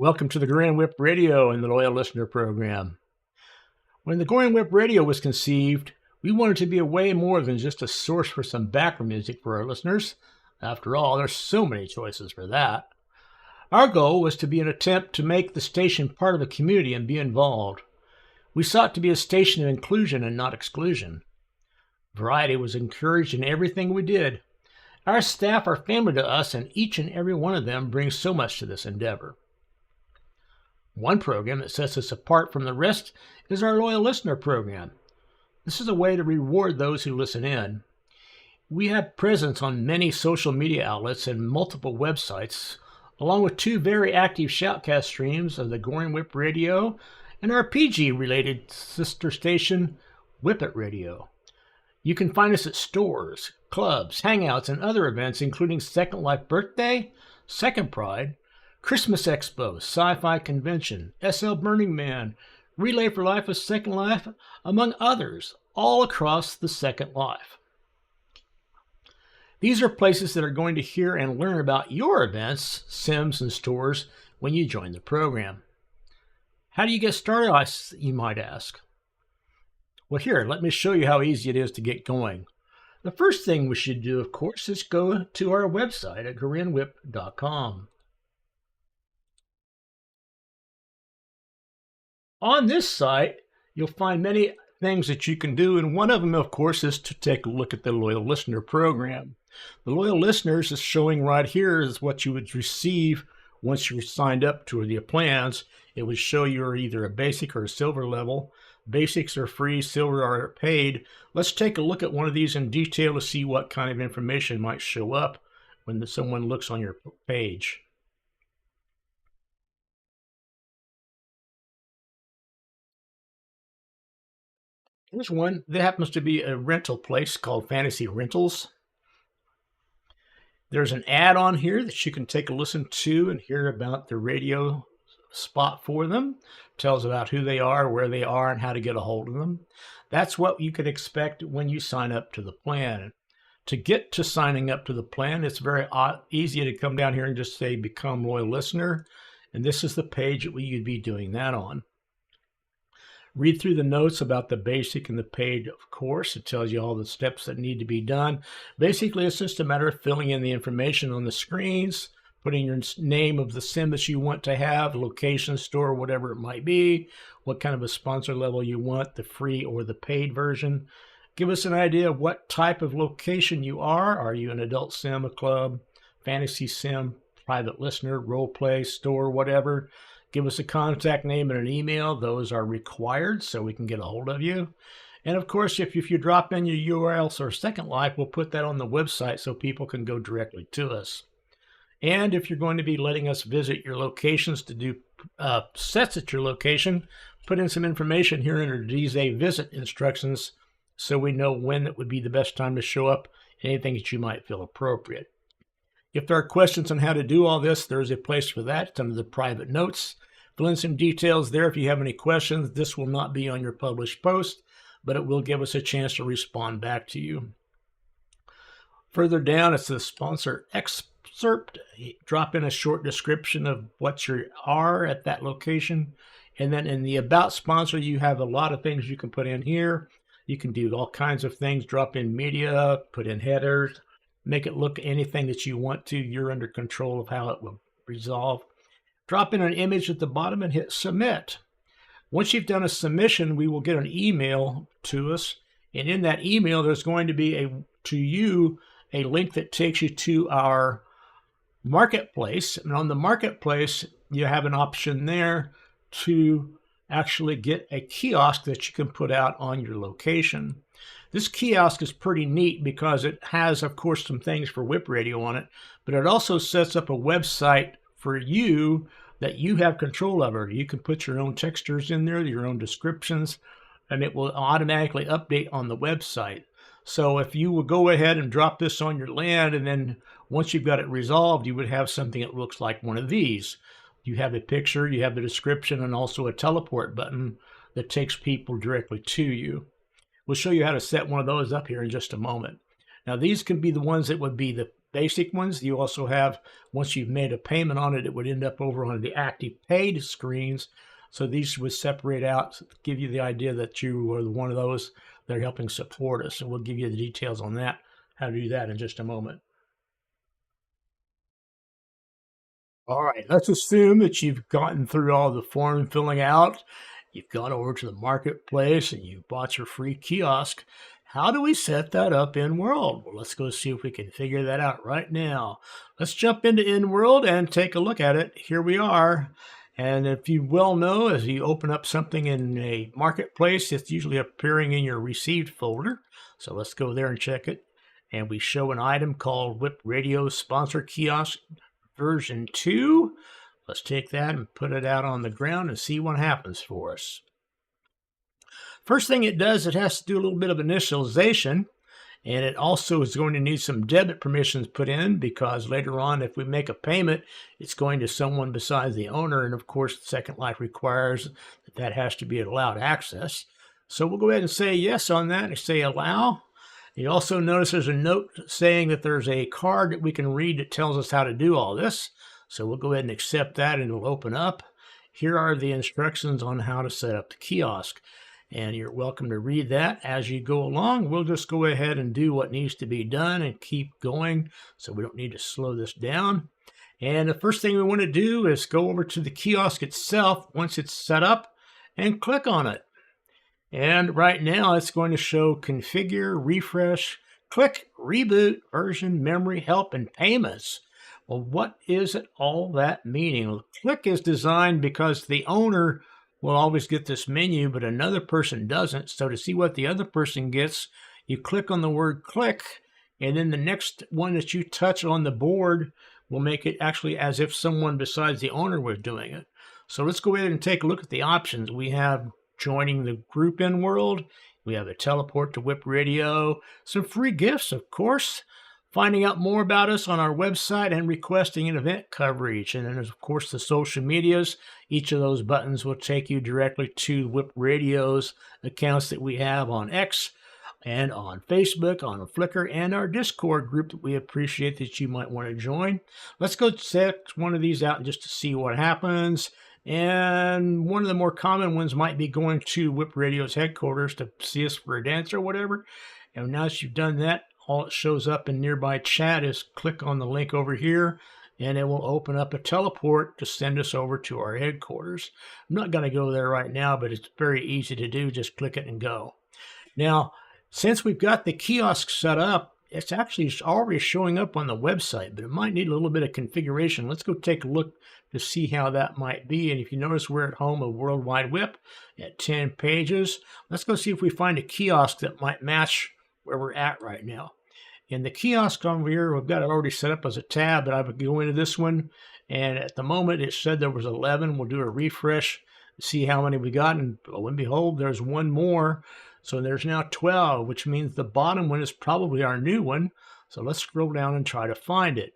Welcome to the Gorean Whip Radio and the Loyal Listener Program. When the Gorean Whip Radio was conceived, we wanted to be a way more than just a source for some background music for our listeners. After all, there's so many choices for that. Our goal was to be an attempt to make the station part of a community and be involved. We sought to be a station of inclusion and not exclusion. Variety was encouraged in everything we did. Our staff are family to us, and each and every one of them brings so much to this endeavor. One program that sets us apart from the rest is our Loyal Listener Program. This is a way to reward those who listen in. We have presence on many social media outlets and multiple websites, along with two very active shoutcast streams of the Gorean Whip Radio and our PG-related sister station, Whip It Radio. You can find us at stores, clubs, hangouts, and other events, including Second Life Birthday, Second Pride, Christmas Expo, Sci-Fi Convention, SL Burning Man, Relay for Life with Second Life, among others, all across the Second Life. These are places that are going to hear and learn about your events, sims, and stores when you join the program. How do you get started, you might ask? Well, here, let me show you how easy it is to get going. The first thing we should do, of course, is go to our website at GoreanWhip.com. On this site, you'll find many things that you can do, and one of them, of course, is to take a look at the Loyal Listener Program. The Loyal Listeners is showing right here is what you would receive once you signed up to the plans. It would show you're either a basic or a silver level. Basics are free, silver are paid. Let's take a look at one of these in detail to see what kind of information might show up when someone looks on your page. Here's one that happens to be a rental place called Fantasy Rentals. There's an ad on here that you can take a listen to and hear about the radio spot for them. Tells about who they are, where they are, and how to get a hold of them. That's what you could expect when you sign up to the plan. To get to signing up to the plan, it's very easy to come down here and just say Become Loyal Listener. And this is the page that you'd be doing that on. Read through the notes about the basic and the paid, of course. It tells you all the steps that need to be done. Basically, it's just a matter of filling in the information on the screens, putting your name of the sim that you want to have, location, store, whatever it might be, what kind of a sponsor level you want, the free or the paid version. Give us an idea of what type of location you are. Are you an adult sim, a club, fantasy sim, private listener, role play, store, whatever. Give us a contact name and an email. Those are required so we can get a hold of you. And of course, if you drop in your URLs or Second Life, we'll put that on the website so people can go directly to us. And if you're going to be letting us visit your locations to do sets at your location, put in some information here under these visit instructions so we know when it would be the best time to show up, anything that you might feel appropriate. If there are questions on how to do all this, there's a place for that. It's under the private notes. Fill in some details there if you have any questions. This will not be on your published post, but it will give us a chance to respond back to you. Further down, it's the sponsor excerpt. Drop in a short description of what you are at that location. And then in the About Sponsor, you have a lot of things you can put in here. You can do all kinds of things. Drop in media, put in headers, make it look anything that you want to. You're under control of how it will resolve. Drop in an image at the bottom and hit submit. Once you've done a submission, we will get an email to us. And in that email, there's going to be a link that takes you to our marketplace. And on the marketplace, you have an option there to actually get a kiosk that you can put out on your location. This kiosk is pretty neat because it has, of course, some things for Whip Radio on it, but it also sets up a website for you that you have control over. You can put your own textures in there, your own descriptions, and it will automatically update on the website. So if you will go ahead and drop this on your land, and then once you've got it resolved, you would have something that looks like one of these. You have a picture, you have the description, and also a teleport button that takes people directly to you. We'll show you how to set one of those up here in just a moment. Now, these can be the ones that would be the basic ones. You also have, once you've made a payment on it, it would end up over on the active paid screens. So these would separate out, give you the idea that you are one of those that are helping support us. And we'll give you the details on that, how to do that in just a moment. All right, let's assume that you've gotten through all the form filling out. You've gone over to the marketplace and you bought your free kiosk. How do we set that up in World? Well, let's go see if we can figure that out right now. Let's jump into in World and take a look at it. Here we are. And if you well know, as you open up something in a marketplace, it's usually appearing in your received folder. So let's go there and check it. And we show an item called Whip Radio Sponsor Kiosk version 2. Let's take that and put it out on the ground and see what happens for us. First thing it does, it has to do a little bit of initialization, and it also is going to need some debit permissions put in, because later on, if we make a payment, it's going to someone besides the owner, and of course, Second Life requires that that has to be allowed access. So we'll go ahead and say yes on that and say allow. You also notice there's a note saying that there's a card that we can read that tells us how to do all this. So we'll go ahead and accept that and it'll open up. Here are the instructions on how to set up the kiosk. And you're welcome to read that as you go along. We'll just go ahead and do what needs to be done and keep going, so we don't need to slow this down. And the first thing we want to do is go over to the kiosk itself once it's set up and click on it. And right now it's going to show configure, refresh, click, reboot, version, memory, help, and payments. Well, what is it all that meaning? Well, click is designed because the owner will always get this menu, but another person doesn't. So to see what the other person gets, you click on the word click, and then the next one that you touch on the board will make it actually as if someone besides the owner was doing it. So let's go ahead and take a look at the options. We have joining the group in World. We have a teleport to Whip Radio, some free gifts, of course, finding out more about us on our website, and requesting an event coverage. And then there's, of course, the social medias. Each of those buttons will take you directly to Whip Radio's accounts that we have on X and on Facebook, on Flickr, and our Discord group that we appreciate that you might want to join. Let's go check one of these out just to see what happens. And one of the more common ones might be going to Whip Radio's headquarters to see us for a dance or whatever. And now that you've done that, all it shows up in nearby chat is click on the link over here, and it will open up a teleport to send us over to our headquarters. I'm not going to go there right now, but it's very easy to do. Just click it and go. Now, since we've got the kiosk set up, it's actually already showing up on the website, but it might need a little bit of configuration. Let's go take a look to see how that might be. And if you notice, we're at home of Worldwide Whip at 10 pages. Let's go see if we find a kiosk that might match where we're at right now. In the kiosk over here, we've got it already set up as a tab, but I would go into this one, and at the moment it said there was 11. We'll do a refresh, see how many we got, and lo and behold, there's one more. So there's now 12, which means the bottom one is probably our new one. So let's scroll down and try to find it.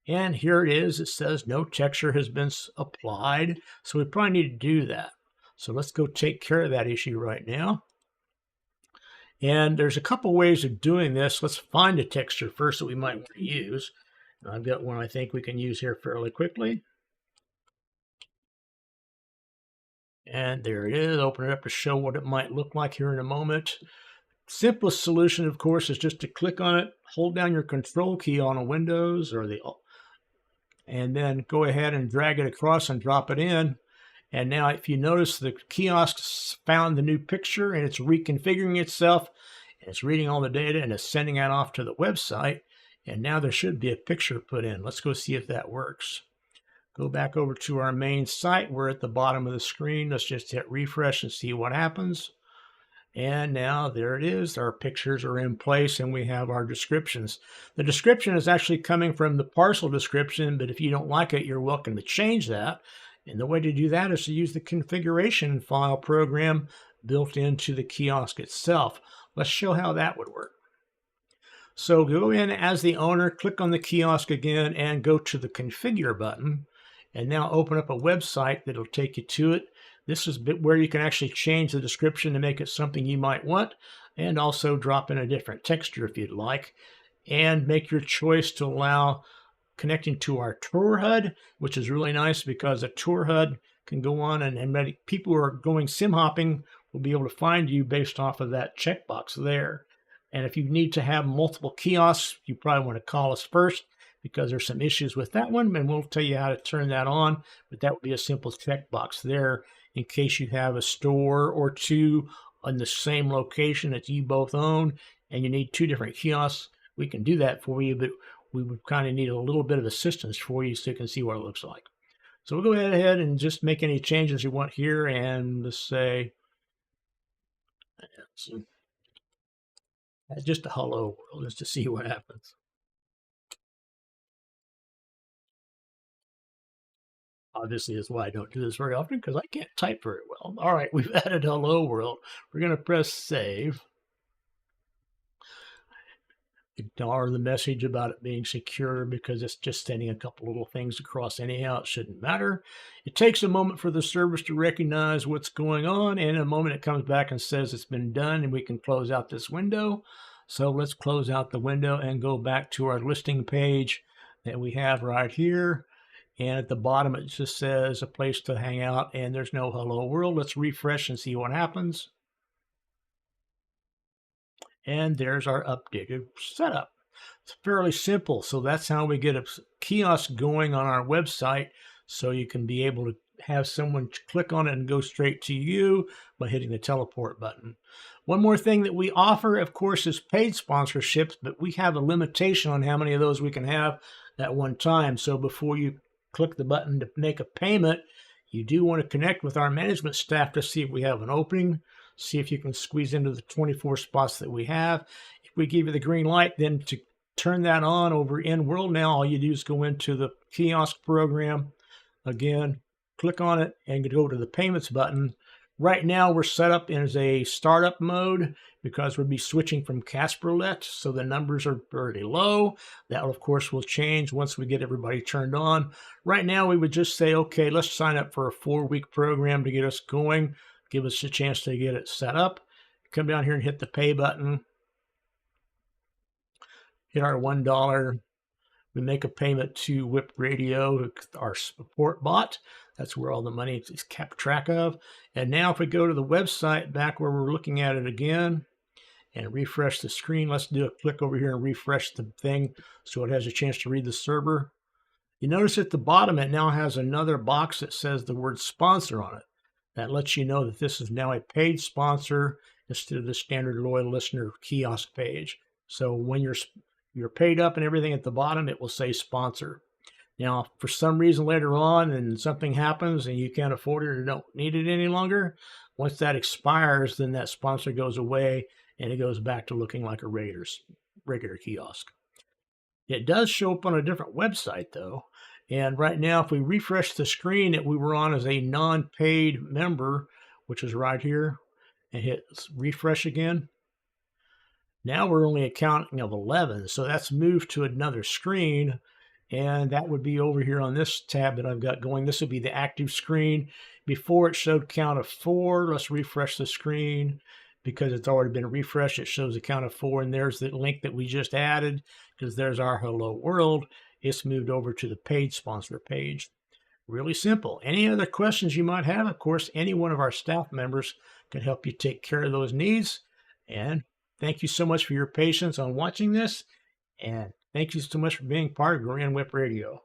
And here it is. It says no texture has been applied. So we probably need to do that. So let's go take care of that issue right now. And there's a couple ways of doing this. Let's find a texture first that we might want to use. I've got one I think we can use here fairly quickly. And there it is. Open it up to show what it might look like here in a moment. Simplest solution, of course, is just to click on it, hold down your control key on a Windows and then go ahead and drag it across and drop it in. And now if you notice, the kiosk found the new picture and it's reconfiguring itself, and it's reading all the data and it's sending that off to the website. And now there should be a picture put in. Let's go see if that works. Go back over to our main site. We're at the bottom of the screen. Let's just hit refresh and see what happens. And now there it is. Our pictures are in place and we have our descriptions. The description is actually coming from the parcel description, but if you don't like it, you're welcome to change that. And the way to do that is to use the configuration file program built into the kiosk itself. Let's show how that would work. So go in as the owner, click on the kiosk again, and go to the configure button. And now open up a website that'll take you to it. This is where you can actually change the description to make it something you might want, and also drop in a different texture if you'd like. and make your choice to allow connecting to our tour HUD, which is really nice because a tour HUD can go on and many people who are going sim hopping will be able to find you based off of that checkbox there. And if you need to have multiple kiosks, you probably want to call us first because there's some issues with that one, and we'll tell you how to turn that on. But that would be a simple checkbox there in case you have a store or two on the same location that you both own and you need two different kiosks. We can do that for you, but we would kind of need a little bit of assistance for you so you can see what it looks like. So we'll go ahead and just make any changes you want here, and let's say just a hello world just to see what happens. Obviously, that's why I don't do this very often because I can't type very well. All right, we've added hello world. We're going to press save. Ignore the message about it being secure because it's just sending a couple little things across anyhow. It shouldn't matter. It takes a moment for the service to recognize what's going on, and in a moment it comes back and says it's been done and we can close out this window. So let's close out the window and go back to our listing page that we have right here. And at the bottom it just says a place to hang out and there's no hello world. Let's refresh and see what happens. And there's our updated setup. It's fairly simple. So that's how we get a kiosk going on our website. So you can be able to have someone click on it and go straight to you by hitting the teleport button. One more thing that we offer, of course, is paid sponsorships, but we have a limitation on how many of those we can have at one time. So before you click the button to make a payment, you do want to connect with our management staff to see if we have an opening. See if you can squeeze into the 24 spots that we have. If we give you the green light, then to turn that on over in World Now, all you do is go into the kiosk program. Again, click on it and go to the payments button. Right now, we're set up as a startup mode because we'll be switching from Casperlet, so the numbers are pretty low. That, of course, will change once we get everybody turned on. Right now, we would just say, okay, let's sign up for a 4-week program to get us going. Give us a chance to get it set up. Come down here and hit the pay button. Hit our $1. We make a payment to Whip Radio, our support bot. That's where all the money is kept track of. And now if we go to the website, back where we're looking at it again, and refresh the screen, let's do a click over here and refresh the thing so it has a chance to read the server. You notice at the bottom, it now has another box that says the word sponsor on it. That lets you know that this is now a paid sponsor instead of the standard loyal listener kiosk page. So when you're paid up and everything at the bottom, it will say sponsor. Now, for some reason later on and something happens and you can't afford it or don't need it any longer, once that expires, then that sponsor goes away and it goes back to looking like a regular kiosk. It does show up on a different website though. And right now, if we refresh the screen that we were on as a non-paid member, which is right here, and hit refresh again, now we're only accounting of 11. So that's moved to another screen. And that would be over here on this tab that I've got going. This would be the active screen. Before it showed count of 4. Let's refresh the screen. Because it's already been refreshed, it shows a count of 4. And there's the link that we just added because there's our hello world. It's moved over to the paid sponsor page. Really simple. Any other questions you might have, of course, any one of our staff members can help you take care of those needs. And thank you so much for your patience on watching this. And thank you so much for being part of Gorean Whip Radio.